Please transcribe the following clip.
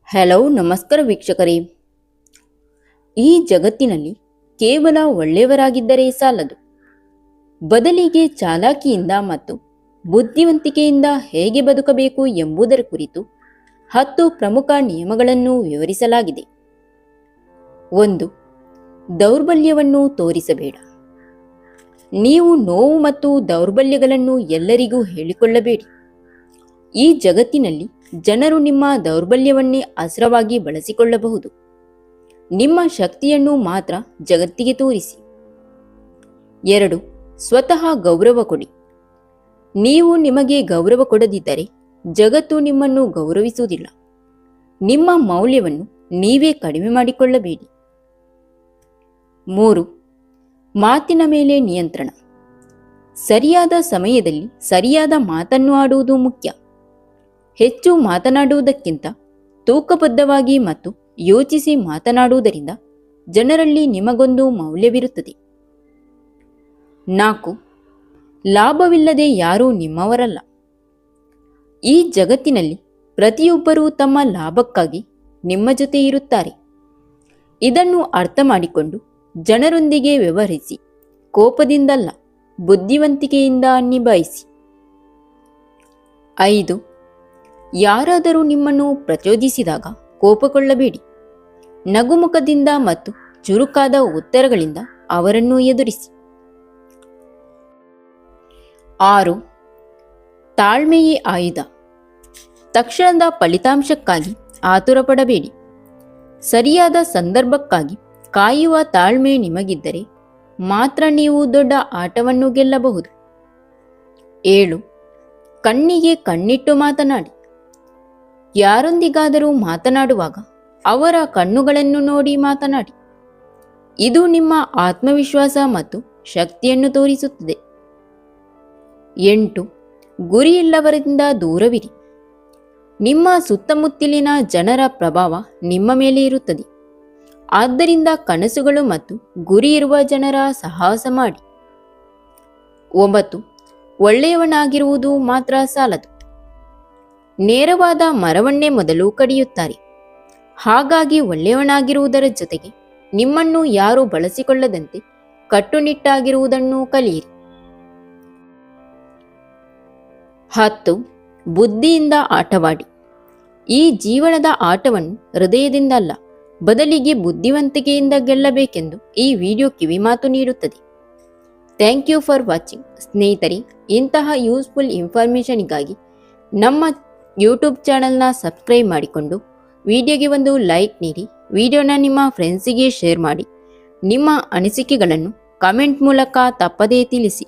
Hello ನಮಸ್ಕಾರ ವೀಕ್ಷಕರೇ. ಈ ಜಗತ್ತಿನಲ್ಲಿ ಕೇವಲ ಒಳ್ಳೆಯವರಾಗಿದ್ದರೆ ಸಾಲದು, ಬದಲಿಗೆ ಚಾಲಾಕಿಯಿಂದ ಮತ್ತು ಬುದ್ಧಿವಂತಿಕೆಯಿಂದ ಹೇಗೆ ಬದುಕಬೇಕು ಎಂಬುದರ ಕುರಿತು 10 ಪ್ರಮುಖ ನಿಯಮಗಳನ್ನು ವಿವರಿಸಲಾಗಿದೆ. 1. ದೌರ್ಬಲ್ಯವನ್ನು ತೋರಿಸಬೇಡ. ನೀವು ನೋವು ಮತ್ತು ದೌರ್ಬಲ್ಯಗಳನ್ನು ಎಲ್ಲರಿಗೂ ಹೇಳಿಕೊಳ್ಳಬೇಡಿ. ಈ ಜಗತ್ತಿನಲ್ಲಿ ಜನರು ನಿಮ್ಮ ದೌರ್ಬಲ್ಯವನ್ನೇ ಅಸ್ತ್ರವಾಗಿ ಬಳಸಿಕೊಳ್ಳಬಹುದು. ನಿಮ್ಮ ಶಕ್ತಿಯನ್ನು ಮಾತ್ರ ಜಗತ್ತಿಗೆ ತೋರಿಸಿ. 2. ಸ್ವತಃ ಗೌರವ ಕೊಡಿ. ನೀವು ನಿಮಗೆ ಗೌರವ ಕೊಡದಿದ್ದರೆ ಜಗತ್ತು ನಿಮ್ಮನ್ನು ಗೌರವಿಸುವುದಿಲ್ಲ. ನಿಮ್ಮ ಮೌಲ್ಯವನ್ನು ನೀವೇ ಕಡಿಮೆ ಮಾಡಿಕೊಳ್ಳಬೇಡಿ. 3. ಮಾತಿನ ಮೇಲೆ ನಿಯಂತ್ರಣ. ಸರಿಯಾದ ಸಮಯದಲ್ಲಿ ಸರಿಯಾದ ಮಾತನ್ನು ಆಡುವುದು ಮುಖ್ಯ. ಹೆಚ್ಚು ಮಾತನಾಡುವುದಕ್ಕಿಂತ ತೂಕಬದ್ಧವಾಗಿ ಮತ್ತು ಯೋಚಿಸಿ ಮಾತನಾಡುವುದರಿಂದ ಜನರಲ್ಲಿ ನಿಮಗೊಂದು ಮೌಲ್ಯವಿರುತ್ತದೆ. 4. ಲಾಭವಿಲ್ಲದೆ ಯಾರೂ ನಿಮ್ಮವರಲ್ಲ. ಈ ಜಗತ್ತಿನಲ್ಲಿ ಪ್ರತಿಯೊಬ್ಬರೂ ತಮ್ಮ ಲಾಭಕ್ಕಾಗಿ ನಿಮ್ಮ ಜೊತೆ ಇರುತ್ತಾರೆ. ಇದನ್ನು ಅರ್ಥ ಮಾಡಿಕೊಂಡು ಜನರೊಂದಿಗೆ ವ್ಯವಹರಿಸಿ. ಕೋಪದಿಂದಲ್ಲ, ಬುದ್ಧಿವಂತಿಕೆಯಿಂದ ನಿಭಾಯಿಸಿ. 5. ಯಾರಾದರೂ ನಿಮ್ಮನ್ನು ಪ್ರಚೋದಿಸಿದಾಗ ಕೋಪಗೊಳ್ಳಬೇಡಿ. ನಗುಮುಖದಿಂದ ಮತ್ತು ಚುರುಕಾದ ಉತ್ತರಗಳಿಂದ ಅವರನ್ನು ಎದುರಿಸಿ. 6. ತಾಳ್ಮೆಯೇ ಆಯುಧ. ತಕ್ಷಣದ ಫಲಿತಾಂಶಕ್ಕಾಗಿ ಆತುರಪಡಬೇಡಿ. ಸರಿಯಾದ ಸಂದರ್ಭಕ್ಕಾಗಿ ಕಾಯುವ ತಾಳ್ಮೆ ನಿಮಗಿದ್ದರೆ ಮಾತ್ರ ನೀವು ದೊಡ್ಡ ಆಟವನ್ನು ಗೆಲ್ಲಬಹುದು. 7. ಕಣ್ಣಿಗೆ ಕಣ್ಣಿಟ್ಟು ಮಾತನಾಡಿ. ಯಾರೊಂದಿಗಾದರೂ ಮಾತನಾಡುವಾಗ ಅವರ ಕಣ್ಣುಗಳನ್ನು ನೋಡಿ ಮಾತನಾಡಿ. ಇದು ನಿಮ್ಮ ಆತ್ಮವಿಶ್ವಾಸ ಮತ್ತು ಶಕ್ತಿಯನ್ನು ತೋರಿಸುತ್ತದೆ. 8. ಗುರಿಯಿಲ್ಲವರಿಂದ ದೂರವಿರಿ. ನಿಮ್ಮ ಸುತ್ತಮುತ್ತಲಿನ ಜನರ ಪ್ರಭಾವ ನಿಮ್ಮ ಮೇಲೆ ಇರುತ್ತದೆ. ಆದ್ದರಿಂದ ಕನಸುಗಳು ಮತ್ತು ಗುರಿ ಇರುವ ಜನರ ಸಾಹಸ ಮಾಡಿ. 9. ಒಳ್ಳೆಯವನಾಗಿರುವುದು ಮಾತ್ರ ಸಾಲದು. ನೇರವಾದ ಮರವನ್ನೇ ಮೊದಲು ಕಡಿಯುತ್ತಾರೆ. ಹಾಗಾಗಿ ಒಳ್ಳೆಯವನಾಗಿರುವುದರ ಜೊತೆಗೆ ನಿಮ್ಮನ್ನು ಯಾರು ಬಳಸಿಕೊಳ್ಳದಂತೆ ಕಟ್ಟುನಿಟ್ಟಾಗಿರುವುದನ್ನು ಕಲಿಯಿರಿ. 10. ಬುದ್ಧಿಯಿಂದ ಆಟವಾಡಿ. ಈ ಜೀವನದ ಆಟವನ್ನು ಹೃದಯದಿಂದಲ್ಲ, ಬದಲಿಗೆ ಬುದ್ಧಿವಂತಿಕೆಯಿಂದ ಗೆಲ್ಲಬೇಕೆಂದು ಈ ವಿಡಿಯೋ ಕಿವಿಮಾತು ನೀಡುತ್ತದೆ. Thank you for watching. ಸ್ನೇಹಿತರೆ, ಇಂತಹ ಯೂಸ್ಫುಲ್ ಇನ್ಫಾರ್ಮೇಷನ್ಗಾಗಿ ನಮ್ಮ ಯೂಟ್ಯೂಬ್ ಚಾನಲ್ನ ಸಬ್ಸ್ಕ್ರೈಬ್ ಮಾಡಿಕೊಂಡು ವಿಡಿಯೋಗೆ ಒಂದು ಲೈಕ್ ನೀಡಿ, ವಿಡಿಯೋನ ನಿಮ್ಮ ಫ್ರೆಂಡ್ಸಿಗೆ ಶೇರ್ ಮಾಡಿ. ನಿಮ್ಮ ಅನಿಸಿಕೆಗಳನ್ನು ಕಮೆಂಟ್ ಮೂಲಕ ತಪ್ಪದೇ ತಿಳಿಸಿ.